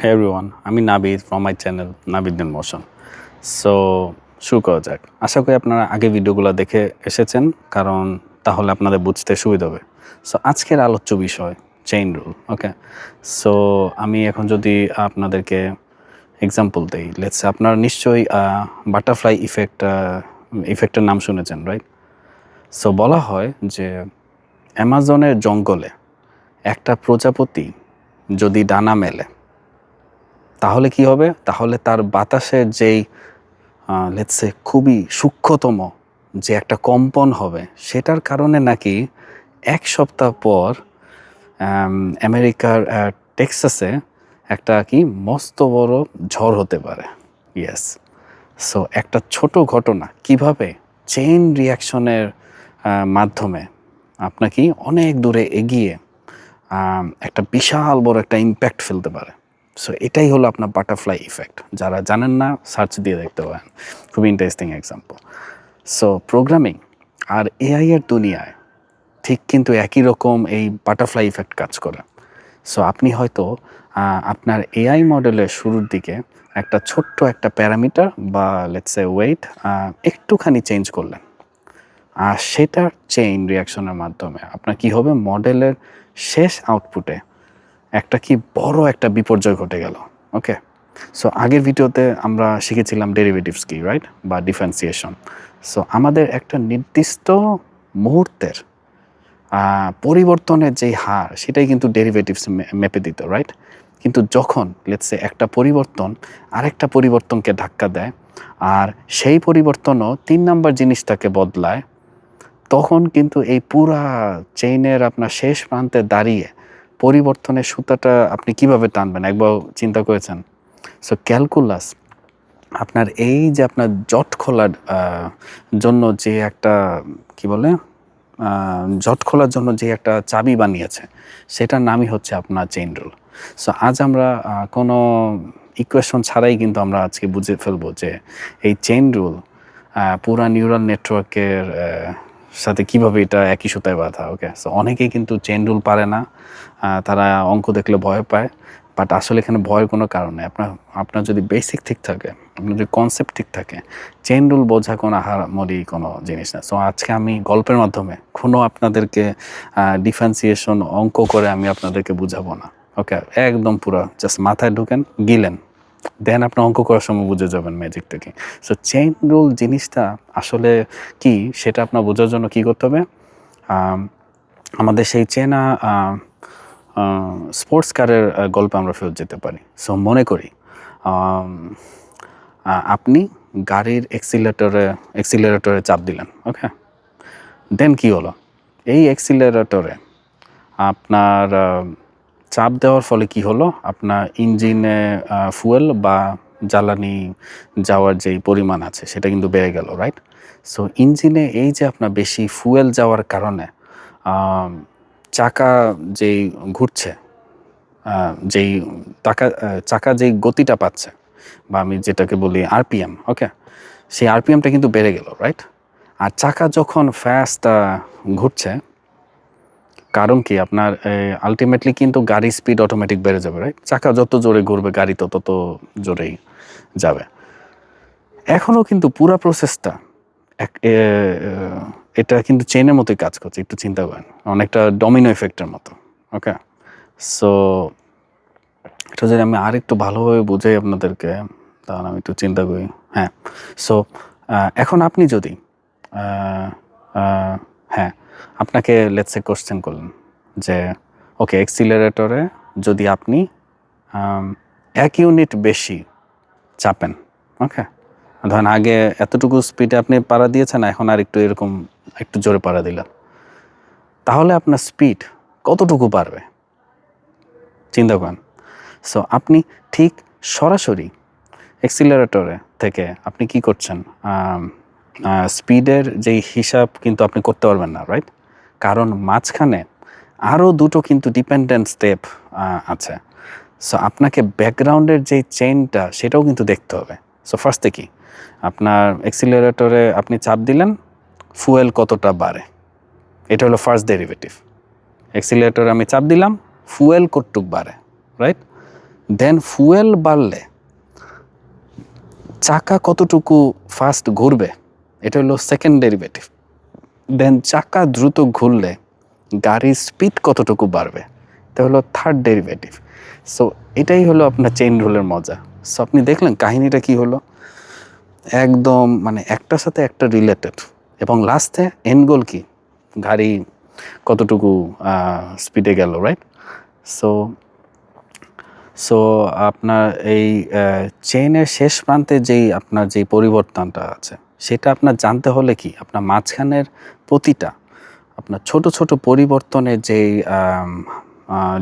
Hey everyone, আমি Nabid from my channel Nabid in motion. So শুরু করা যাক। আশা করি আপনারা আগে ভিডিওগুলো দেখে এসেছেন, কারণ তাহলে আপনাদের বুঝতে সুবিধা হবে। সো আজকের আলোচ্য বিষয় চেইন রুল। ওকে, সো আমি এখন যদি আপনাদেরকে এক্সাম্পল দেই, লেটস আপনারা নিশ্চয়ই বাটারফ্লাই ইফেক্টের নাম শুনেছেন, রাইট? সো বলা হয় যে অ্যামাজনের জঙ্গলে একটা প্রজাপতি যদি ডানা মেলে তাহলে কি হবে? তাহলে তার বাতাসের যেই লেটস সে খুবই সূক্ষ্মতম যে একটা কম্পন হবে, সেটার কারণে নাকি এক সপ্তাহ পর আমেরিকার টেক্সাসে একটা কি মস্ত বড় ঝড় হতে পারে। ইয়েস। সো একটা ছোট ঘটনা কিভাবে চেইন রিয়াকশনের মাধ্যমে আপনাকে অনেক দূরে এগিয়ে একটা বিশাল বড় একটা ইম্প্যাক্ট ফেলতে পারে। সো এটাই হলো আপনার বাটারফ্লাই ইফেক্ট। যারা জানেন না, সার্চ দিয়ে দেখতে পারেন, খুবই ইন্টারেস্টিং এক্সাম্পল। সো প্রোগ্রামিং আর এআই এর দুনিয়ায় ঠিক কিন্তু একই রকম এই বাটারফ্লাই ইফেক্ট কাজ করে। সো আপনি হয়তো আপনার এআই মডেলের শুরুর দিকে একটা ছোট্ট একটা প্যারামিটার বা লেটস সে ওয়েট একটুখানি চেঞ্জ করলেন, আর সেটার চেইন রিয়াকশনের মাধ্যমে আপনার কি হবে, মডেলের শেষ আউটপুটে একটা কি বড় একটা বিপর্যয় ঘটে গেল। ওকে, সো আগের ভিডিওতে আমরা শিখেছিলাম ডেরিভেটিভস কি, রাইট, বা ডিফারেন্সিয়েশন। সো আমাদের একটা নির্দিষ্ট মুহূর্তের পরিবর্তনের যেই হার, সেটাই কিন্তু ডেরিভেটিভস মেপে দিত, রাইট? কিন্তু যখন লেটসে একটা পরিবর্তন আরেকটা পরিবর্তনকে ধাক্কা দেয়, আর সেই পরিবর্তনও 3 নাম্বার জিনিসটাকে বদলায়, তখন কিন্তু এই পুরা চেইনের আপনার শেষ প্রান্তে দাঁড়িয়ে পরিবর্তনের সুতাটা আপনি কিভাবে টানবেন একবার চিন্তা করেছেন? সো ক্যালকুলাস আপনার এই যে আপনার জট খোলার জন্য যে একটা কি বলে জট খোলার জন্য যে একটা চাবি বানিয়েছে, সেটার নামই হচ্ছে আপনার চেইন রুল। সো আজ আমরা কোনো ইকুয়েশন ছাড়াই কিন্তু আমরা আজকে বুঝে ফেলবো যে এই চেইন রুল পুরা নিউরাল নেটওয়ার্কের সাথে কিভাবে এটা একই সুতায় বাঁধা। ওকে, সো অনেকেই কিন্তু চেইন রুল পারে না, তারা অঙ্ক দেখলে ভয় পায়, বাট আসলে এখানে ভয়ের কোনো কারণ নেই। আপনার যদি বেসিক ঠিক থাকে, আপনার যদি কনসেপ্ট ঠিক থাকে, চেইন রুল বোঝা কোনো আহামরি কোনো জিনিস না। সো আজকে আমি গল্পের মাধ্যমে কোনো আপনাদেরকে ডিফারেন্সিয়েশন অঙ্ক করে আমি আপনাদেরকে বুঝাবো না। ওকে, একদম পুরো জাস্ট মাথায় ঢুকেন, গিলেন, দেন আপনি অঙ্ক করার সময় বুঝে যাবেন ম্যাজিকটা কি। সো চেইন রুল জিনিসটা আসলে কি, সেটা আপনার বোঝার জন্য কি করতে হবে, আমাদের সেই চেনা স্পোর্টস কারের গল্পে আমরা ফেরত যেতে পারি। সো মনে করি আপনি গাড়ির এক্সিলারেটরে চাপ দিলেন। ওকে, দেন কি হলো, এই এক্সিলারেটরে আপনার চাপ দেওয়ার ফলে কি হলো, আপনার ইঞ্জিনে ফুয়েল বা জ্বালানি যাওয়ার যেই পরিমাণ আছে সেটা কিন্তু বেড়ে গেল, রাইট? সো ইঞ্জিনে এই যে আপনার বেশি ফুয়েল যাওয়ার কারণে চাকা যেই ঘুরছে, যেই চাকা যেই গতিটা পাচ্ছে, বা আমি যেটাকে বলি আরপিএম, ওকে, সেই আরপিএমটা কিন্তু বেড়ে গেল, রাইট? আর চাকা যখন ফাস্ট ঘুরছে, কারণ কি আপনার আলটিমেটলি কিন্তু গাড়ির স্পিড অটোমেটিক বেড়ে যাবে, রাইট? চাকা যত জোরে ঘুরবে গাড়ি তত জোরেই যাবে। এখনও কিন্তু পুরো প্রসেসটা এটা কিন্তু চেইনের মতোই কাজ করছে, একটু চিন্তা করেন, অনেকটা ডমিনো এফেক্টের মতো। ওকে, সো এটা যদি আমি আর একটু ভালোভাবে বুঝাই আপনাদেরকে, তাহলে আমি একটু চিন্তা করি। হ্যাঁ, সো এখন আপনি যদি হ্যাঁ, আপনাকে লেটস সে কোশ্চেন করলেন যে ওকে, এক্সিলারেটরে যদি আপনি 1 ইউনিট বেশি চাপেন, ওকে, ধরেন আগে এতটুকু স্পিডে আপনি পাড়া দিয়েছেন, এখন আর একটু এরকম একটু জোরে পাড়া দিলেন, তাহলে আপনার স্পিড কতটুকু বাড়বে চিন্তা করেন। সো আপনি ঠিক সরাসরি এক্সিলারেটরে থেকে আপনি কি করছেন, স্পিডের যেই হিসাব কিন্তু আপনি করতে পারবেন না, রাইট? কারণ মাঝখানে আরও দুটো কিন্তু ডিপেন্ডেন্ট স্টেপ আছে। সো আপনাকে ব্যাকগ্রাউন্ডের যেই চেইনটা সেটাও কিন্তু দেখতে হবে। সো ফার্স্টে কি, আপনার এক্সিলারেটরে আপনি চাপ দিলেন, ফুয়েল কতটা বাড়ে, এটা হলো ফার্স্ট ডেরিভেটিভ। এক্সিলারেটরে আমি চাপ দিলাম, ফুয়েল কতটুক বাড়ে, রাইট? দেন ফুয়েল বাড়লে চাকা কতটুকু ফাস্ট ঘুরবে, এটা হলো সেকেন্ড ডেরিভেটিভ। দেন চাকা দ্রুত ঘুরলে গাড়ির স্পিড কতটুকু বাড়বে, এটা হলো থার্ড ডেরিভেটিভ। সো এটাই হলো আপনার চেইন রুলের মজা। সো আপনি দেখলেন কাহিনীটা কি হলো, একদম মানে একটার সাথে একটা রিলেটেড, এবং লাস্টে এন্ড গোল কি, গাড়ি কতটুকু স্পিডে গেল, রাইট? সো সো আপনার এই চেইনের শেষ প্রান্তে যেই আপনার যেই পরিবর্তনটা আছে, সেটা আপনার জানতে হলে কি, আপনার মাঝখানের প্রতিটা আপনার ছোট ছোট পরিবর্তনের যেই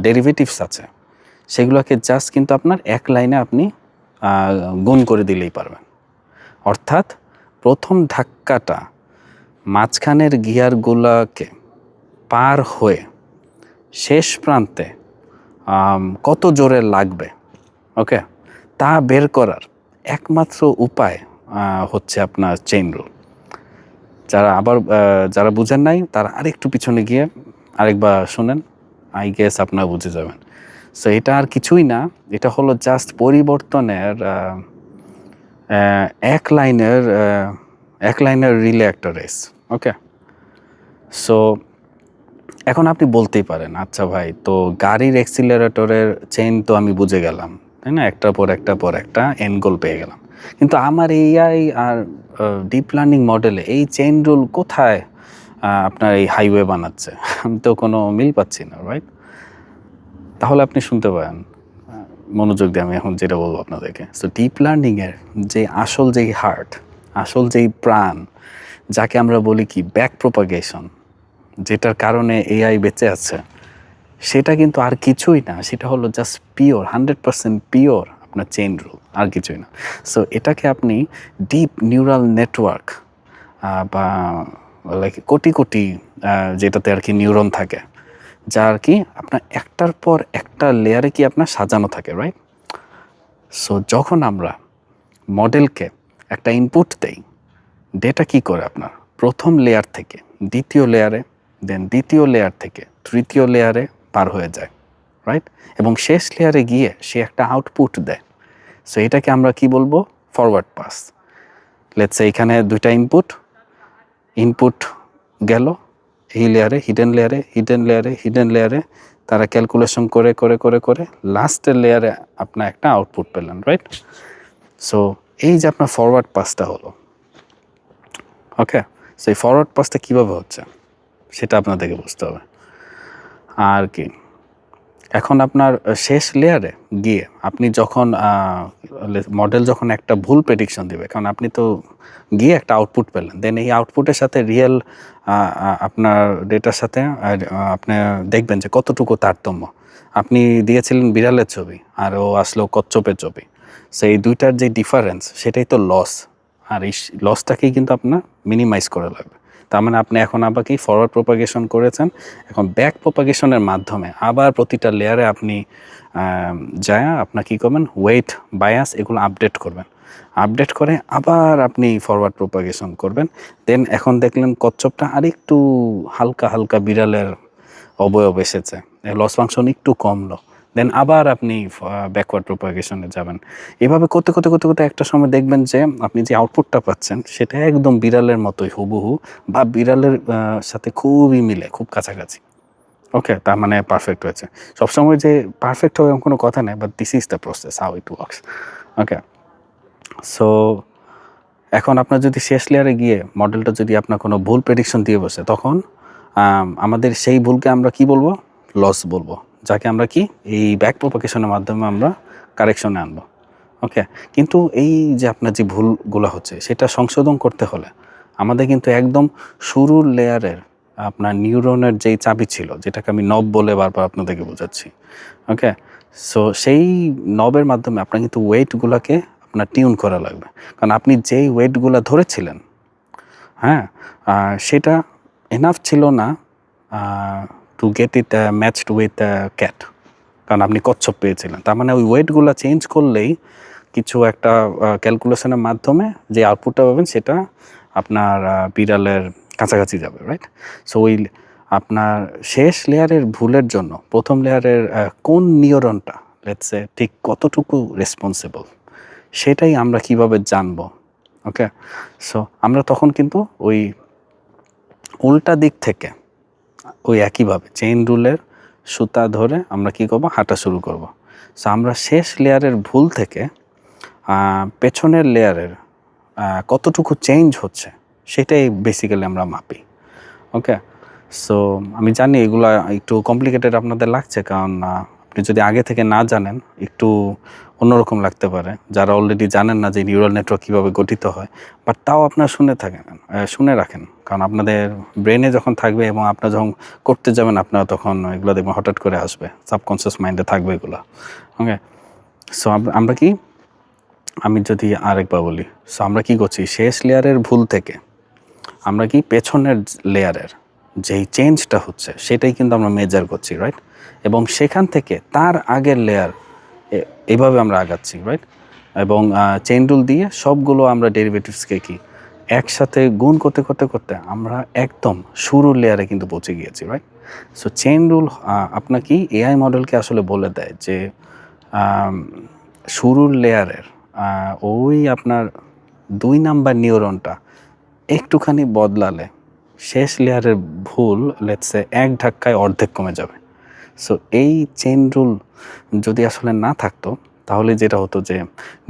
ডেরিভেটিভস আছে, সেগুলোকে জাস্ট কিন্তু আপনার এক লাইনে আপনি গুণ করে দিলেই পারবেন। অর্থাৎ প্রথম ধাক্কাটা মাঝখানের গিয়ারগুলোকে পার হয়ে শেষ প্রান্তে কত জোরে লাগবে, ওকে, তা বের করার একমাত্র উপায় হচ্ছে আপনার চেইন রুল। যারা বুঝেন নাই তারা আরেকটু পিছনে গিয়ে আরেকবার শুনেন, আই গেস আপনারা বুঝে যাবেন। সো এটা আর কিছুই না, এটা হলো জাস্ট পরিবর্তনের এক লাইনের রিলে একটা রেস, ওকে। সো এখন আপনি বলতেই পারেন, আচ্ছা ভাই, তো গাড়ির অ্যাক্সিলারেটরের চেইন তো আমি বুঝে গেলাম, তাই না, একটার পর একটা এন্ড গোল পেয়ে গেলাম, কিন্তু আমার এআই আর ডিপ লার্নিং মডেলে এই চেইন রুল কোথায় আপনার এই হাইওয়ে বানাচ্ছে? আমি তো কোনো মিল পাচ্ছি না, রাইট? তাহলে আপনি শুনতে পারেন মনোযোগ দিয়ে আমি এখন যেটা বলবো আপনাদেরকে। সো ডিপ লার্নিংয়ের যে আসল যেই হার্ট, আসল যেই প্রাণ, যাকে আমরা বলি কি ব্যাক প্রোপাগেশন, যেটার কারণে এআই বেঁচে আছে, সেটা কিন্তু আর কিছুই না, সেটা হলো জাস্ট পিওর 100% পিওর আপনার চেইন রুল, আর কিছুই না। সো এটাকে আপনি ডিপ নিউরাল নেটওয়ার্ক বা লাইক কোটি কোটি যেটাতে আর কি নিউরন থাকে, যা আর কি আপনার একটার পর একটা লেয়ারে কি আপনার সাজানো থাকে, রাইট? সো যখন আমরা মডেলকে একটা ইনপুট দেই, ডেটা কি করে আপনার প্রথম লেয়ার থেকে দ্বিতীয় লেয়ারে, দেন দ্বিতীয় লেয়ার থেকে তৃতীয় লেয়ারে পার হয়ে যায়, রাইট? এবং শেষ লেয়ারে গিয়ে সে একটা আউটপুট দেয়। সো এটাকে আমরা কি বলবো, ফরওয়ার্ড পাস। লেটস সে এখানে দুইটা ইনপুট গেল এই লেয়ারে, হিডেন লেয়ারে, হিডেন লেয়ারে, হিডেন লেয়ারে, তারা ক্যালকুলেশন করে করে করে করে লাস্টের লেয়ারে আপনার একটা আউটপুট পেলেন, রাইট? সো এই যে আপনার ফরওয়ার্ড পাসটা হলো, ওকে। সেই ফরওয়ার্ড পাসটা কীভাবে হচ্ছে সেটা আপনাদেরকে বুঝতে হবে। আর কি, এখন আপনার শেষ লেয়ারে গিয়ে আপনি যখন মডেল যখন একটা ভুল প্রেডিকশন দেবে, কারণ আপনি তো গিয়ে একটা আউটপুট পেলেন, দেন এই আউটপুটের সাথে রিয়েল আপনার ডেটার সাথে আপনি দেখবেন যে কতটুকু তারতম্য। আপনি দিয়েছিলেন বিড়ালের ছবি আর ও আসলো কচ্ছপের ছবি, সেই দুইটার যে ডিফারেন্স, সেটাই তো লস। আর এই লসটাকেই কিন্তু আপনার মিনিমাইজ করা লাগবে। তার মানে আপনি এখন আবার কি ফরওয়ার্ড প্রোপাগেশন করেছেন, এখন ব্যাক প্রোপাগেশনের মাধ্যমে আবার প্রতিটা লেয়ারে আপনি যায় আপনার কী করবেন, ওয়েট, বায়াস, এগুলো আপডেট করবেন। আপডেট করে আবার আপনি ফরওয়ার্ড প্রোপাগেশন করবেন। দেন এখন দেখলেন কচ্ছপটা আরেকটু হালকা হালকা বিড়ালের অবয়ব এসেছে, লস ফাংশন একটু কমলো, দেন আবার আপনি ব্যাকওয়ার্ড প্রোপাগেশনে যাবেন। এভাবে করতে করতে করতে করতে একটা সময় দেখবেন যে আপনি যে আউটপুটটা পাচ্ছেন সেটা একদম বিড়ালের মতোই হুবহু, বা বিড়ালের সাথে খুবই মিলে, খুব কাছাকাছি, ওকে। তার মানে পারফেক্ট হয়েছে। সবসময় যে পারফেক্ট হবে এমন কোনো কথা নেই, but this is the process how it works, okay. So এখন আপনার যদি শেষ লেয়ারে গিয়ে মডেলটা যদি আপনার কোনো ভুল প্রেডিকশন দিয়ে বসে, তখন আমাদের সেই ভুলকে আমরা কি বলবো, লস বলবো, যাকে আমরা কি এই ব্যাক প্রোপাগেশনের মাধ্যমে আমরা কারেকশনে আনবো, ওকে। কিন্তু এই যে আপনার যে ভুলগুলো হচ্ছে সেটা সংশোধন করতে হলে আমাদের কিন্তু একদম শুরুর লেয়ারের আপনার নিউরনের যেই চাবি ছিল, যেটাকে আমি নব বলে বারবার আপনাদেরকে বোঝাচ্ছি, ওকে। সো সেই নবের মাধ্যমে আপনার কিন্তু ওয়েটগুলোকে আপনার টিউন করা লাগবে, কারণ আপনি যেই ওয়েটগুলো ধরেছিলেন, হ্যাঁ, সেটা এনাফ ছিল না to get it matched with cat, কারণ আপনি কচ্ছপ পেয়েছিলেন। তার মানে ওই ওয়েটগুলো চেঞ্জ করলেই কিছু একটা ক্যালকুলেশনের মাধ্যমে যে আউটপুটটা পাবেন সেটা আপনার বিড়ালের কাছাকাছি যাবে, রাইট? সো ওই আপনার শেষ লেয়ারের ভুলের জন্য প্রথম লেয়ারের কোন নিউরনটা, লেটস সে ঠিক কতটুকু রেসপন্সিবল সেটাই আমরা কিভাবে জানবো। ওকে, সো আমরা তখন কিন্তু ওই উল্টা দিক থেকে ওই একইভাবে চেইন রুলের সুতা ধরে আমরা কি করব, হাঁটা শুরু করব। সো আমরা শেষ লেয়ারের ভুল থেকে পেছনের লেয়ারের কতটুকু চেঞ্জ হচ্ছে সেটাই বেসিক্যালি আমরা মাপি। ওকে, সো আমি জানি এগুলা একটু কমপ্লিকেটেড আপনাদের লাগছে, কারণ আপনি যদি আগে থেকে না জানেন একটু অন্যরকম লাগতে পারে, যারা অলরেডি জানেন না যে নিউরাল নেটওয়ার্ক কীভাবে গঠিত হয়। বাট তাও আপনারা শুনে রাখেন, কারণ আপনাদের ব্রেনে যখন থাকবে এবং আপনারা যখন করতে যাবেন আপনারা তখন এগুলো দেখবেন হঠাৎ করে আসবে, সাবকনসিয়াস মাইন্ডে থাকবে এগুলো। ওকে, সো আমরা কি, আমি যদি আরেকবার বলি, সো আমরা কি করছি, শেষ লেয়ারের ভুল থেকে আমরা কি পেছনের লেয়ারের যেই চেঞ্জটা হচ্ছে সেটাই কিন্তু আমরা মেজার করছি, রাইট? এবং সেখান থেকে তার আগের লেয়ার এইভাবে আমরা আগাচ্ছি, রাইট? এবং চেইন রুল দিয়ে সবগুলো আমরা ডেরিভেটিভসকে কি একসাথে গুণ করতে করতে করতে আমরা একদম শুরুর লেয়ারে কিন্তু পৌঁছে গিয়েছি, রাইট? সো চেইন রুল আপনাকে এআই মডেলকে আসলে বলে দেয় যে শুরুর লেয়ারের ওই আপনার 2 নাম্বার নিউরনটা একটুখানি বদলালে শেষ লেয়ারের ভুল লেটস সে এক ধাক্কায় অর্ধেক কমে যাবে। সো এই চেইন রুল যদি আসলে না থাকতো তাহলে যেটা হতো যে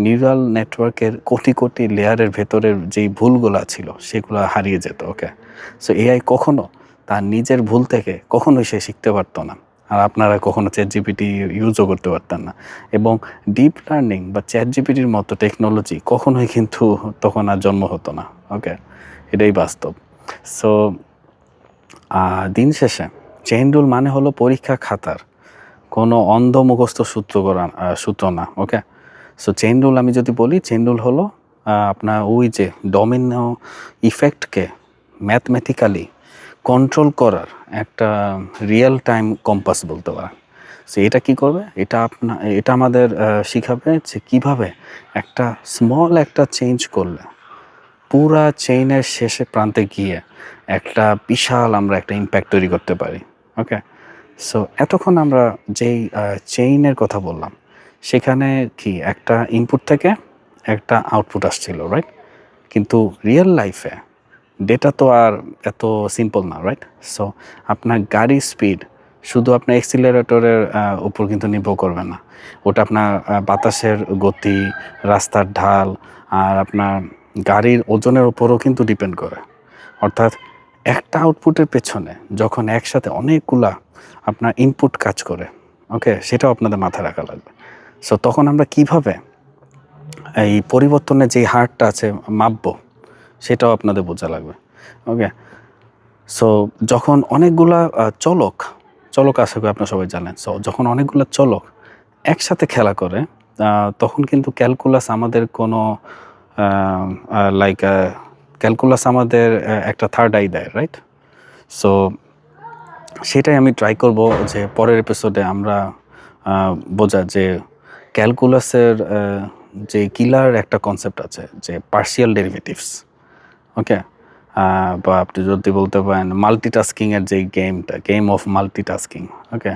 নিউরাল নেটওয়ার্কের কোটি কোটি লেয়ারের ভেতরের যেই ভুলগুলো ছিল সেগুলো হারিয়ে যেত। ওকে, সো এআই কখনো তার নিজের ভুল থেকে কখনোই সে শিখতে পারতো না, আর আপনারা কখনো চ্যাটজিপিটি ইউজও করতে পারতেন না। এবং ডিপ লার্নিং বা চ্যাটজিপিটির মতো টেকনোলজি কখনোই কিন্তু তখন আর জন্ম হতো না। ওকে, এটাই বাস্তব। সো দিন শেষে চেইন রুল মানে হলো পরীক্ষা খাতার কোনো অন্ধ মুখস্থ সূত্র না। ওকে, সো চেইন রুল আমি যদি বলি, চেইন রুল হলো আপনার ওই যে ডমিনো ইফেক্টকে ম্যাথমেটিক্যালি কন্ট্রোল করার একটা রিয়েল টাইম কম্পাস বলতে পারেন। সো এটা কী করবে, এটা আমাদের শিখাবে যে কীভাবে একটা স্মল একটা চেঞ্জ করলে পুরা চেইনের শেষে প্রান্তে গিয়ে একটা বিশাল আমরা একটা ইম্প্যাক্ট তৈরি করতে পারি। ওকে, সো এতক্ষণ আমরা যেই চেইনের কথা বললাম সেখানে কি একটা ইনপুট থেকে একটা আউটপুট আসছিল, রাইট? কিন্তু রিয়েল লাইফে ডেটা তো আর এত সিম্পল না, রাইট? সো আপনার গাড়ির স্পিড শুধু আপনার অ্যাক্সিলারেটরের উপর কিন্তু নির্ভর করবে না, ওটা আপনার বাতাসের গতি, রাস্তার ঢাল আর আপনার গাড়ির ওজনের উপরও কিন্তু ডিপেন্ড করে। অর্থাৎ একটা আউটপুটের পেছনে যখন একসাথে অনেকগুলা আপনার ইনপুট কাজ করে, ওকে, সেটাও আপনাদের মাথায় রাখা লাগবে। সো তখন আমরা কিভাবে এই পরিবর্তনের যেই হারটা আছে মাপবো সেটাও আপনাদের বোঝা লাগবে। ওকে, সো যখন অনেকগুলা চলক আশা করি আপনারা সবাই জানেন, সো যখন অনেকগুলো চলক একসাথে খেলা করে তখন কিন্তু ক্যালকুলাস আমাদের কোনো ক্যালকুলাস আমাদের একটা থার্ড আই দেয়, রাইট? সো সেটাই আমি ট্রাই করব যে পরের এপিসোডে আমরা বোঝা যে ক্যালকুলাসের যে কিলার একটা কনসেপ্ট আছে যে পার্শিয়াল ডেরিভেটিভস। ওকে, বা আপনি যদি বলতে পারেন মাল্টিটাস্কিংয়ের যে গেম অফ মাল্টিটাস্কিং। ওকে,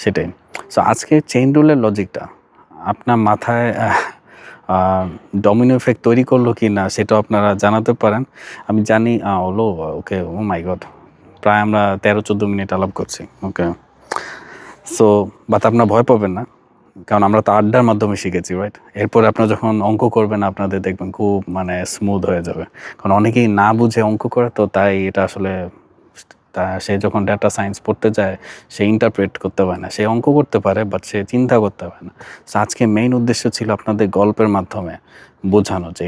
সেটাই। সো আজকে চেইন রুলের লজিকটা আপনার মাথায় ডমিনো ইফেক্ট তৈরি করলো কি না সেটাও আপনারা জানাতে পারেন। আমি জানি হলো ওকে, ও মাই গড, প্রায় আমরা 13-14 মিনিট আলাপ করছি। ওকে, সো বাট আপনারা ভয় পাবেন না, কারণ আমরা তো আড্ডার মাধ্যমে শিখেছি, রাইট? এরপরে আপনারা যখন অঙ্ক করবেন আপনাদের দেখবেন খুব মানে স্মুথ হয়ে যাবে, কারণ অনেকেই না বুঝে অঙ্ক করে, তো তাই এটা আসলে সে যখন ডাটা সায়েন্স পড়তে যায় সে ইন্টারপ্রেট করতে পারে না, সে অঙ্ক করতে পারে বাট সে চিন্তা করতে পারে না। সো আজকে মেইন উদ্দেশ্য ছিল আপনাদের গল্পের মাধ্যমে বোঝানো যে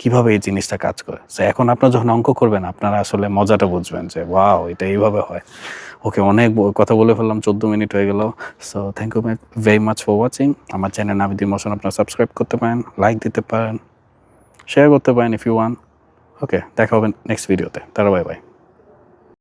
কীভাবে এই জিনিসটা কাজ করে। সো এখন আপনারা যখন অঙ্ক করবেন আপনারা আসলে মজাটা বুঝবেন যে ওয়াও, এটা এইভাবে হয়। ওকে, অনেক কথা বলে ফেললাম, 14 মিনিট হয়ে গেল। So thank you very much for watching. আমার চ্যানেল নাবিদ ইমোশন আপনারা সাবস্ক্রাইব করতে পারেন, লাইক দিতে পারেন, শেয়ার করতে পারেন ইফ ইউ ওয়ান। ওকে, দেখা হবে নেক্সট ভিডিওতে। তারা বাই বাই।